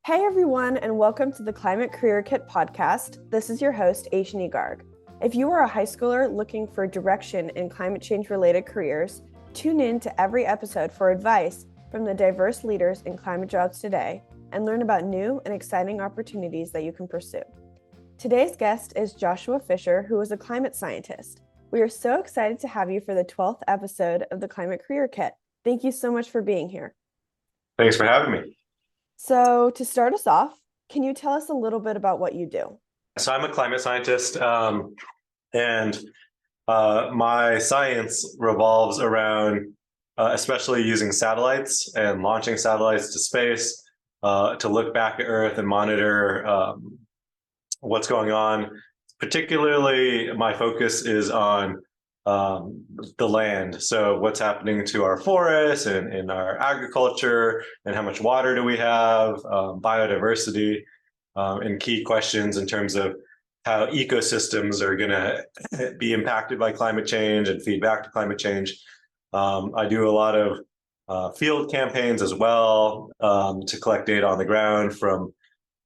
Hey everyone, and welcome to the Climate Career Kit podcast. This is your host, Aishni Garg. If you are a high schooler looking for direction in climate change related careers, tune in to every episode for advice from the diverse leaders in climate jobs today and learn about new and exciting opportunities that you can pursue. Today's guest is Joshua Fisher, who is a climate scientist. We are so excited to have you for the 12th episode of the Climate Career Kit. Thank you so much for being here. Thanks for having me. So to start us off, can you tell us a little bit about what you do? So I'm a climate scientist, and my science revolves around especially using satellites and launching satellites to space to look back at Earth and monitor what's going on. Particularly, my focus is on the land. So what's happening to our forests and our agriculture, and how much water do we have, biodiversity, and key questions in terms of how ecosystems are going to be impacted by climate change and feed back to climate change. I do a lot of field campaigns as well to collect data on the ground, from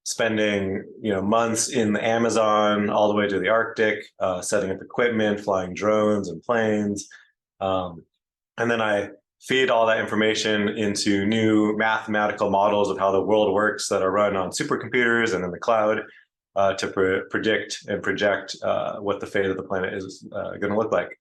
spending months in the Amazon all the way to the Arctic, setting up equipment, flying drones and planes. And then I feed all that information into new mathematical models of how the world works that are run on supercomputers and in the cloud to predict and project what the fate of the planet is going to look like.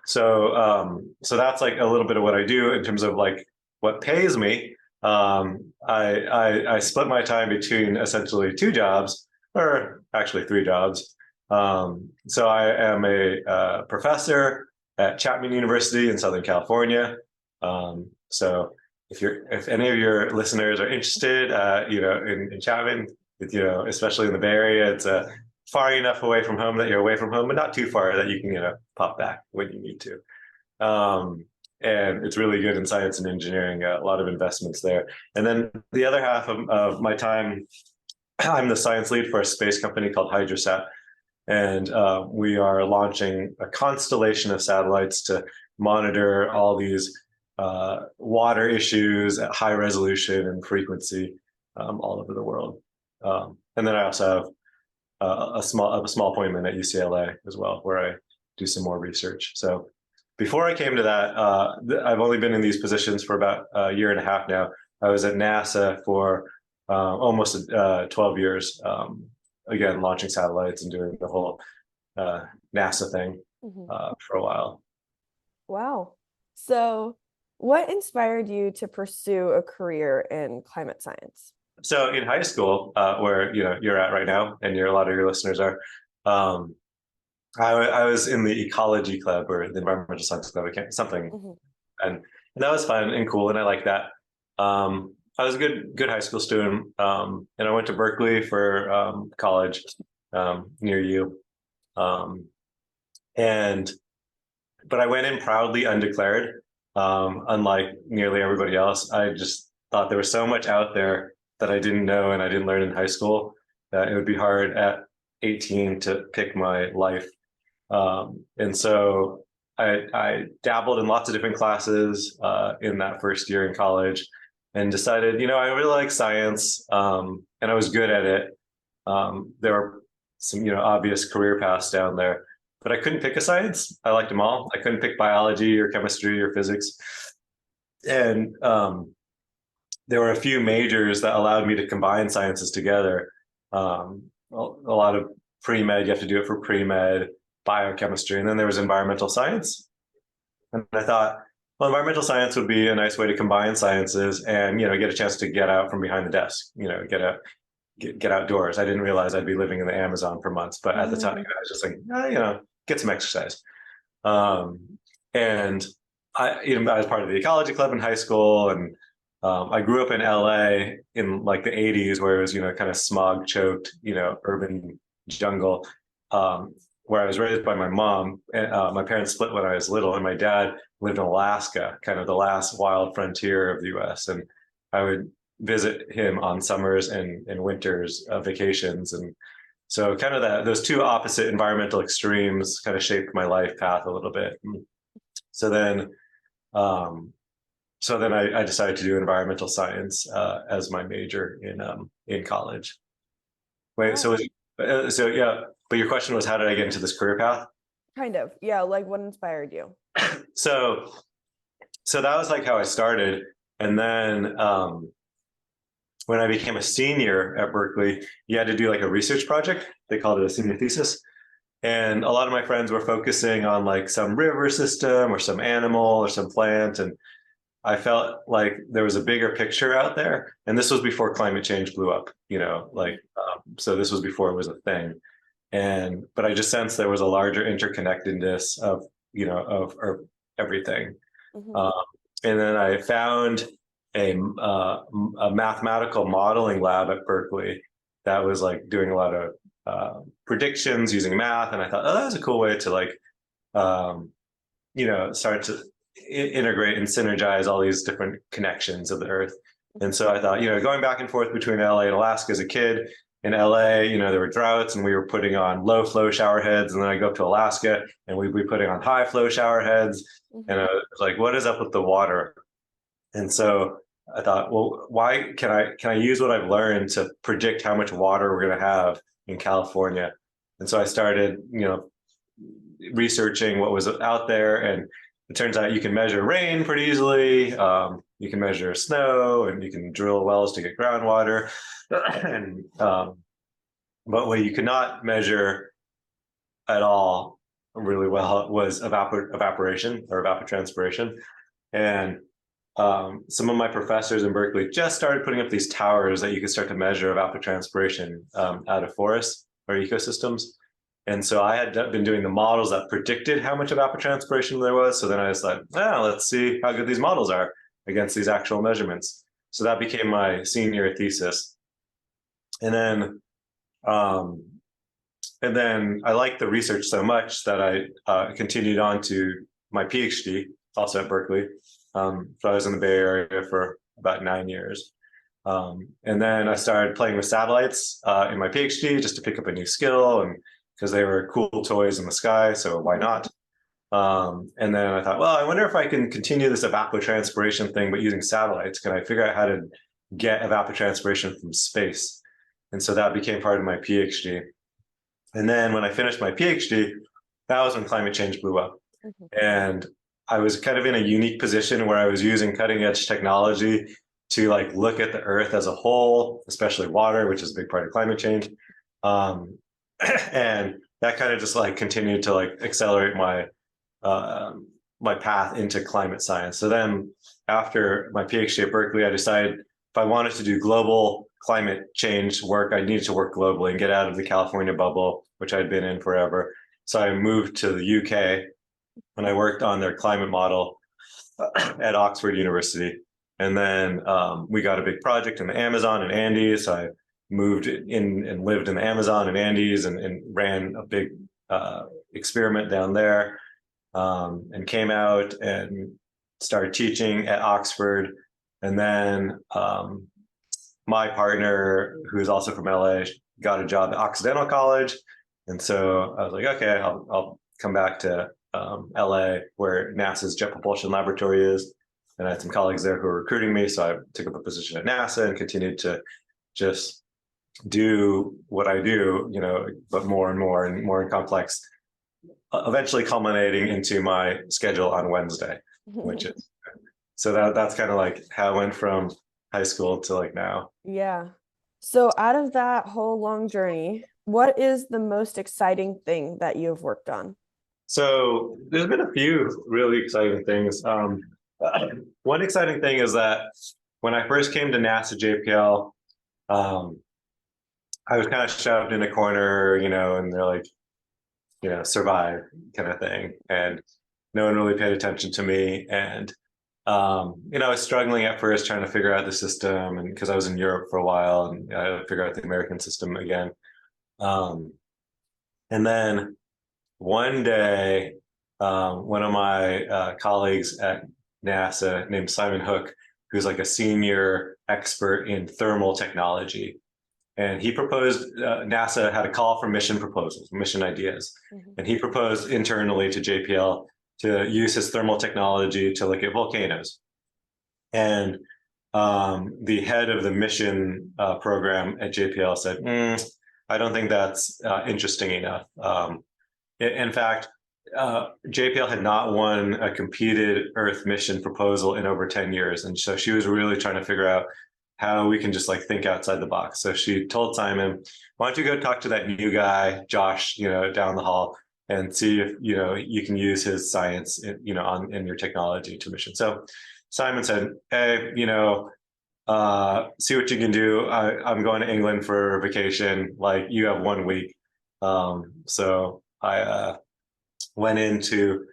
So that's like a little bit of what I do in terms of like what pays me. I split my time between essentially two jobs, or actually three jobs. So I am a professor at Chapman University in Southern California. So if any of your listeners are interested, in Chapman, especially in the Bay Area, it's far enough away from home that you're away from home, but not too far that you can pop back when you need to. And it's really good in science and engineering, a lot of investments there. And then the other half of my time, I'm the science lead for a space company called Hydrosat. And we are launching a constellation of satellites to monitor all these water issues at high resolution and frequency all over the world. And then I also have a small appointment at UCLA as well, where I do some more research. So before I came to that, I've only been in these positions for about a year and a half now. I was at NASA for almost 12 years, again, launching satellites and doing the whole NASA thing for a while. Wow. So what inspired you to pursue a career in climate science? So in high school, where you're at right now, and a lot of your listeners are, I was in the ecology club, or the environmental science club, and that was fun and cool, and I liked that. I was a good high school student, and I went to Berkeley for college near you, but I went in proudly undeclared. Unlike nearly everybody else, I just thought there was so much out there that I didn't know and I didn't learn in high school that it would be hard at 18 to pick my life. And so I dabbled in lots of different classes in that first year in college, and decided, I really like science, and I was good at it. There were some, obvious career paths down there, but I couldn't pick a science. I liked them all. I couldn't pick biology or chemistry or physics. And there were a few majors that allowed me to combine sciences together. A lot of pre-med, you have to do it for pre-med, biochemistry, and then there was environmental science. And I thought, well, environmental science would be a nice way to combine sciences and, get a chance to get out from behind the desk, get outdoors. I didn't realize I'd be living in the Amazon for months, but at the time I was just like, get some exercise. And I was part of the ecology club in high school, and I grew up in LA in like the 80s, where it was, kind of smog choked, urban jungle, where I was raised by my mom. My parents split when I was little, and my dad lived in Alaska, kind of the last wild frontier of the US. And I would visit him on summers and winters vacations. And so kind of those two opposite environmental extremes kind of shaped my life path a little bit. So then so then I decided to do environmental science as my major in college. Wait, Wow. so yeah, but your question was how did I get into this career path? Kind of. Yeah, like what inspired you? So so that was like how I started, and then when I became a senior at Berkeley, you had to do like a research project. They called it a senior thesis. And a lot of my friends were focusing on like some river system or some animal or some plant. And I felt like there was a bigger picture out there. And this was before climate change blew up, so this was before it was a thing. But I just sensed there was a larger interconnectedness of everything. Hmm. Um, and then I found a mathematical modeling lab at Berkeley that was like doing a lot of predictions using math, and I thought, oh, that was a cool way to like um, start to integrate and synergize all these different connections of the Earth. And so I thought, going back and forth between LA and Alaska as a kid. In LA, there were droughts, and we were putting on low flow shower heads, and then I go up to Alaska, and we'd be putting on high flow shower heads, and I was like, what is up with the water? And so I thought, well, why can I use what I've learned to predict how much water we're going to have in California? And so I started, researching what was out there, and it turns out you can measure rain pretty easily. You can measure snow, and you can drill wells to get groundwater. and But what you could not measure at all really well was evaporation or evapotranspiration. And some of my professors in Berkeley just started putting up these towers that you could start to measure evapotranspiration out of forests or ecosystems. And so I had been doing the models that predicted how much evapotranspiration there was. So then I was like, let's see how good these models are against these actual measurements. So that became my senior thesis. And then um, I liked the research so much that I continued on to my PhD, also at Berkeley. So I was in the Bay Area for about 9 years. And then I started playing with satellites in my PhD just to pick up a new skill, and because they were cool toys in the sky, so why not? And then I thought, well, I wonder if I can continue this evapotranspiration thing, but using satellites. Can I figure out how to get evapotranspiration from space? And so that became part of my PhD. And then when I finished my PhD, that was when climate change blew up. Hmm. And I was kind of in a unique position where I was using cutting edge technology to like look at the Earth as a whole, especially water, which is a big part of climate change. Um, and that kind of just like continued to like accelerate my path into climate science. So then after my PhD at Berkeley, I decided if I wanted to do global climate change work, I needed to work globally and get out of the California bubble, which I'd been in forever. So I moved to the UK, and I worked on their climate model at Oxford University. And then we got a big project in the Amazon and Andes. So I moved in and lived in the Amazon and Andes, and ran a big experiment down there, and came out and started teaching at Oxford. And then my partner, who's also from LA, got a job at Occidental College. And so I was like, okay, I'll come back to LA, where NASA's Jet Propulsion Laboratory is. And I had some colleagues there who were recruiting me. So I took up a position at NASA and continued to just do what I do, but more and more and more complex, eventually culminating into my schedule on Wednesday, which is, so that's kind of like how I went from high school to like now. Yeah. So out of that whole long journey, what is the most exciting thing that you've worked on? So there's been a few really exciting things. One exciting thing is that when I first came to NASA JPL, I was kind of shoved in a corner, and they're like, survive kind of thing. And no one really paid attention to me. And, I was struggling at first trying to figure out the system, and because I was in Europe for a while, and I had to figure out the American system again. And then one day, one of my colleagues at NASA named Simon Hook, who's like a senior expert in thermal technology, and he proposed, NASA had a call for mission proposals, mission ideas. Mhm. And he proposed internally to JPL to use his thermal technology to look at volcanoes. And the head of the mission program at JPL said, I don't think that's interesting enough. In fact, JPL had not won a competed Earth mission proposal in over 10 years. And so she was really trying to figure out how we can just like think outside the box. So she told Simon, why don't you go talk to that new guy, Josh, down the hall, and see if, you can use his science, in your technology to mission. So Simon said, hey, see what you can do. I'm going to England for vacation. Like, you have 1 week. So I went into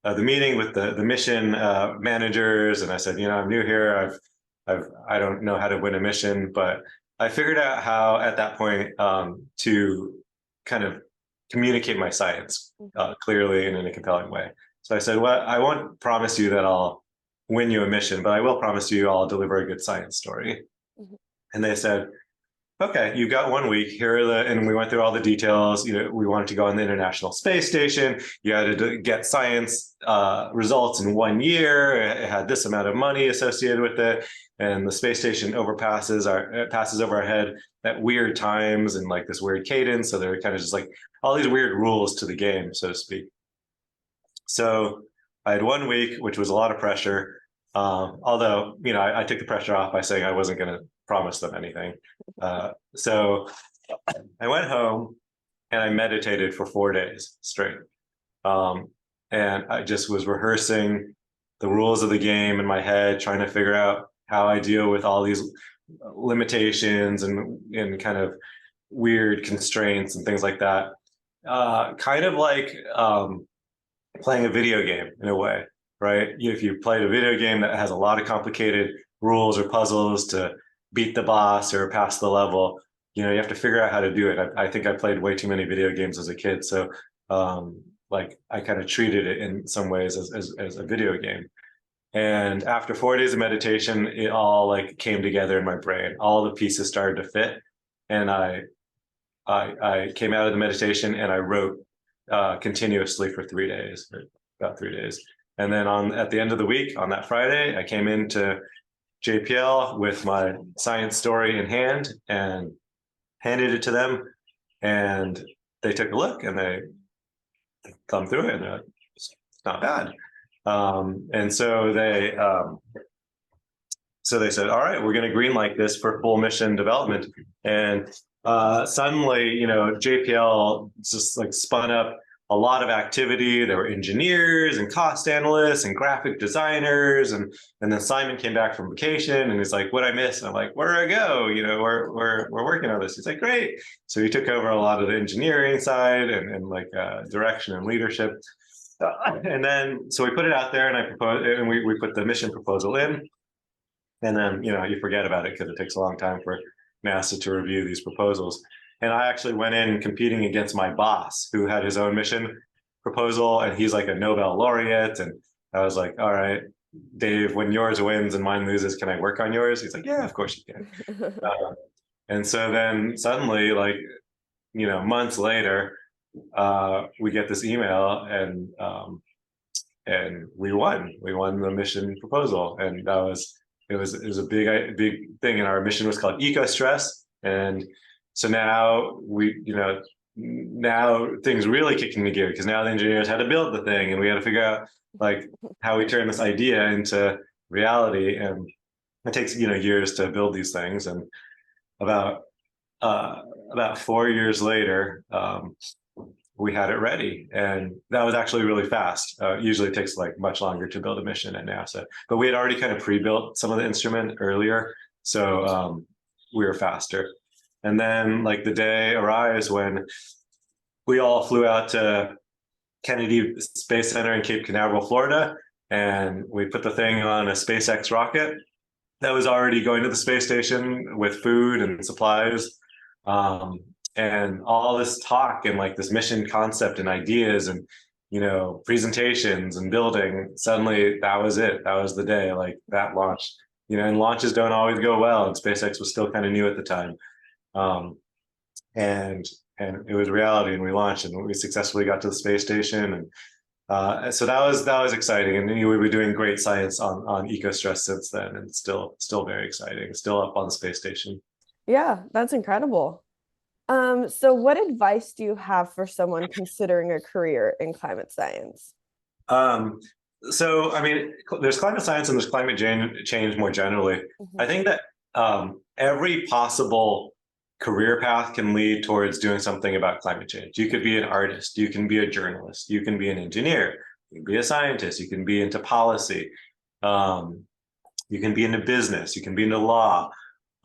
the meeting with the mission managers, and I said, I'm new here. I don't know how to win a mission, but I figured out how at that point to kind of communicate my science clearly and in a compelling way. So I said, well, I won't promise you that I'll win you a mission, but I will promise you I'll deliver a good science story. Mm-hmm. And they said, okay, you've got 1 week. Here are and we went through all the details. We wanted to go on the International Space Station. You had to get science results in 1 year. It had this amount of money associated with it. And the space station passes over our head at weird times and like this weird cadence. So they're kind of just like all these weird rules to the game, so to speak. So I had 1 week, which was a lot of pressure. Although, I took the pressure off by saying I wasn't going to promise them anything. So I went home and I meditated for 4 days straight. And I just was rehearsing the rules of the game in my head, trying to figure out how I deal with all these limitations and kind of weird constraints and things like that. Kind of like playing a video game in a way, right? If you played a video game that has a lot of complicated rules or puzzles to beat the boss or pass the level, you have to figure out how to do it. I think I played way too many video games as a kid. So I kind of treated it in some ways as a video game. And after 4 days of meditation, it all like came together in my brain. All the pieces started to fit. And I came out of the meditation and I wrote continuously for 3 days, about 3 days. And then at the end of the week, on that Friday, I came into JPL with my science story in hand and handed it to them. And they took a look and they thumbed through it, and they're like, it's not bad. And so they said, all right, we're going to greenlight this for full mission development. And suddenly, JPL just like spun up a lot of activity. There were engineers and cost analysts and graphic designers. And then Simon came back from vacation and he's like, what'd I miss? And I'm like, where'd I go? We're working on this. He's like, great. So he took over a lot of the engineering side and like direction and leadership. And then, so we put it out there and I proposed, and we put the mission proposal in. And then, you forget about it because it takes a long time for NASA to review these proposals. And I actually went in competing against my boss, who had his own mission proposal, and he's like a Nobel laureate. And I was like, all right, Dave, when yours wins and mine loses, can I work on yours? He's like, yeah, of course you can. And so then suddenly, like, months later, we get this email and we won the mission proposal. And it was a big thing. And our mission was called EcoStress. And so now now things really kicked into gear, because now the engineers had to build the thing and we had to figure out like how we turn this idea into reality. And it takes, years to build these things. And about 4 years later, we had it ready, and that was actually really fast. Usually it takes like much longer to build a mission at NASA, but we had already kind of pre-built some of the instrument earlier, so we were faster. And then like the day arrives when we all flew out to Kennedy Space Center in Cape Canaveral, Florida, and we put the thing on a SpaceX rocket that was already going to the space station with food and supplies. And all this talk and like this mission concept and ideas and, presentations and building, suddenly that was it. That was the day, like that launch, and launches don't always go well. And SpaceX was still kind of new at the time. And it was reality, and we launched and we successfully got to the space station, and So that was exciting, and we were doing great science on eco stress since then, and still very exciting. Still up on the space station. Yeah, that's incredible. So what advice do you have for someone considering a career in climate science? Um, so I mean, there's climate science and there's climate change more generally. I Mhm. think that every possible career path can lead towards doing something about climate change. You could be an artist, you can be a journalist, you can be an engineer, you can be a scientist, you can be into policy, um, you can be into business, you can be into law.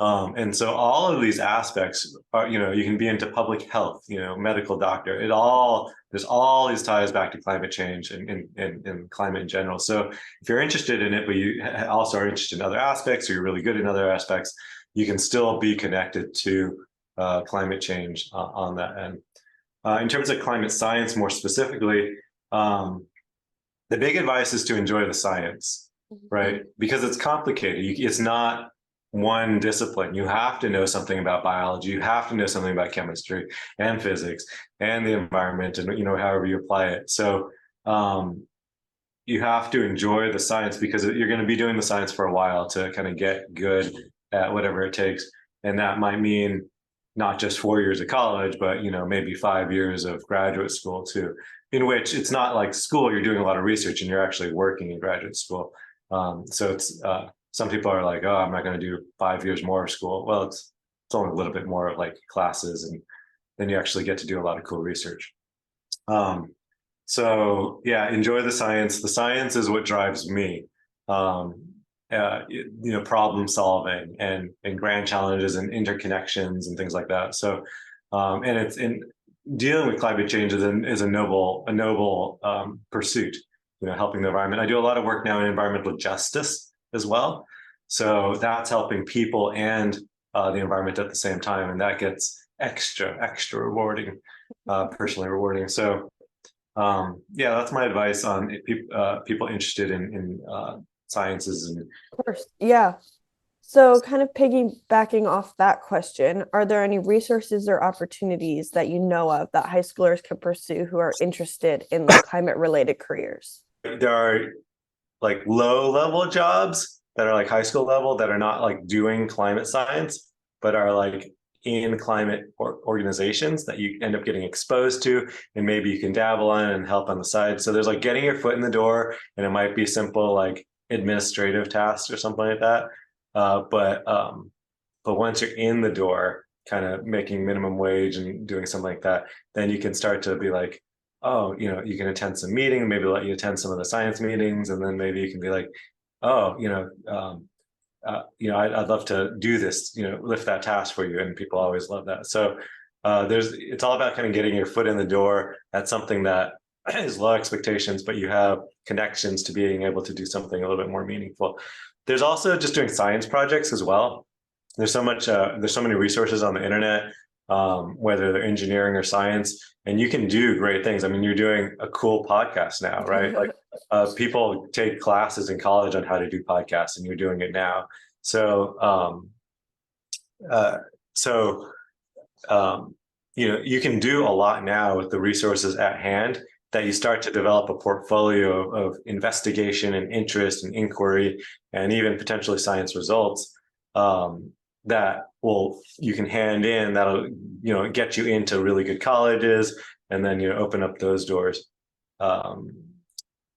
And so all of these aspects are, you can be into public health, medical doctor. There's all these ties back to climate change and climate in general. So if you're interested in it, but you also are interested in other aspects, or you're really good in other aspects, you can still be connected to climate change on that end. In terms of climate science, more specifically, um, the big advice is to enjoy the science, right? Because it's complicated. It's not one discipline. You have to know something about biology. You have to know something about chemistry and physics and the environment, and however you apply it. So um, you have to enjoy the science because you're going to be doing the science for a while to kind of get good at whatever it takes, and that might mean not just 4 years of college, but maybe 5 years of graduate school too, in which it's not like school, you're doing a lot of research and you're actually working in graduate school. So it's some people are like, oh, I'm not going to do 5 years more of school. Well, it's only a little bit more of like classes, and then you actually get to do a lot of cool research. Um, so yeah, enjoy the science. The science is what drives me. Um, Problem solving and grand challenges and interconnections and things like that. So, and it's in dealing with climate change is a noble pursuit. Helping the environment. I do a lot of work now in environmental justice as well. So that's helping people and the environment at the same time, and that gets extra rewarding, personally rewarding. So yeah, that's my advice on people interested in sciences and Of course. Yeah. So, kind of piggybacking off that question, are there any resources or opportunities that you know of that high schoolers can pursue who are interested in like climate related careers? there are like low level jobs that are like high school level that are not like doing climate science, but are like in climate organizations that you end up getting exposed to, and maybe you can dabble in and help on the side. So there's like getting your foot in the door, and it might be simple like administrative tasks or something like that. But once you're in the door, kind of making minimum wage and doing something like that, then you can start to be like, oh, you can attend some meeting, maybe let you attend some of the science meetings, and then maybe you can be like, oh, I'd love to do this, lift that task for you, and people always love that. So it's all about kind of getting your foot in the door at something that is low expectations, but you have connections to being able to do something a little bit more meaningful. There's also just doing science projects as well. There's so many resources on the internet, whether they're engineering or science, and you can do great things. I mean, you're doing a cool podcast now, right? Like people take classes in college on how to do podcasts, and you're doing it now. So, uh, so you can do a lot now with the resources at hand, that you start to develop a portfolio of investigation and interest and inquiry and even potentially science results, that you can hand in, that'll get you into really good colleges, and then open up those doors um,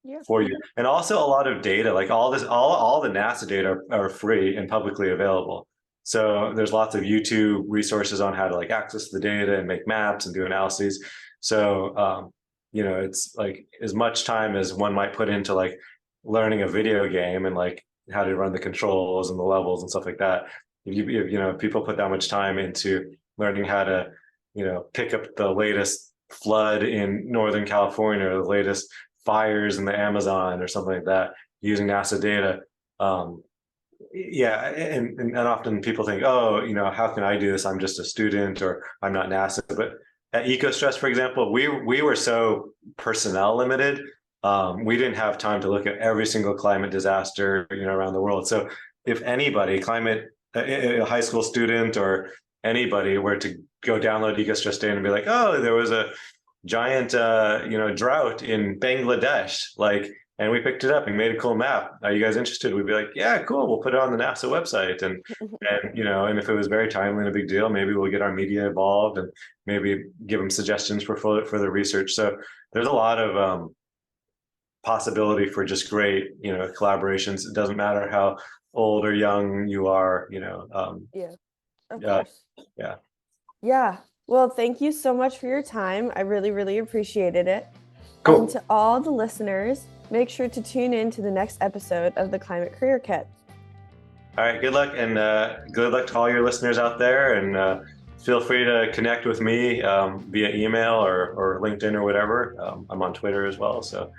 Yeah. for you. And also a lot of data, like all the NASA data are free and publicly available. So there's lots of YouTube resources on how to like access the data and make maps and do analyses. So it's like as much time as one might put into like learning a video game and like how to run the controls and the levels and stuff like that. If people put that much time into learning how to pick up the latest flood in Northern California or the latest fires in the Amazon or something like that using NASA data. Yeah, and often people think, oh, how can I do this? I'm just a student, or I'm not NASA. But at EcoStress, for example, we were so personnel limited. We didn't have time to look at every single climate disaster, around the world. So if anybody, a high school student or anybody were to go download EcoStress data and be like, oh, there was a giant, drought in Bangladesh, like, and we picked it up and made a cool map. Are you guys interested? We'd be like, yeah, cool. We'll put it on the NASA website. And if it was very timely and a big deal, maybe we'll get our media involved and maybe give them suggestions for further research. So there's a lot of possibility for just great, collaborations. It doesn't matter how old or young you are, Yeah, of yeah, course. yeah. Yeah. Well, thank you so much for your time. I really, really appreciated it. And Cool. to all the listeners, make sure to tune in to the next episode of the Climate Career Kit. All right, good luck, and good luck to all your listeners out there. And feel free to connect with me via email or LinkedIn or whatever. I'm on Twitter as well. So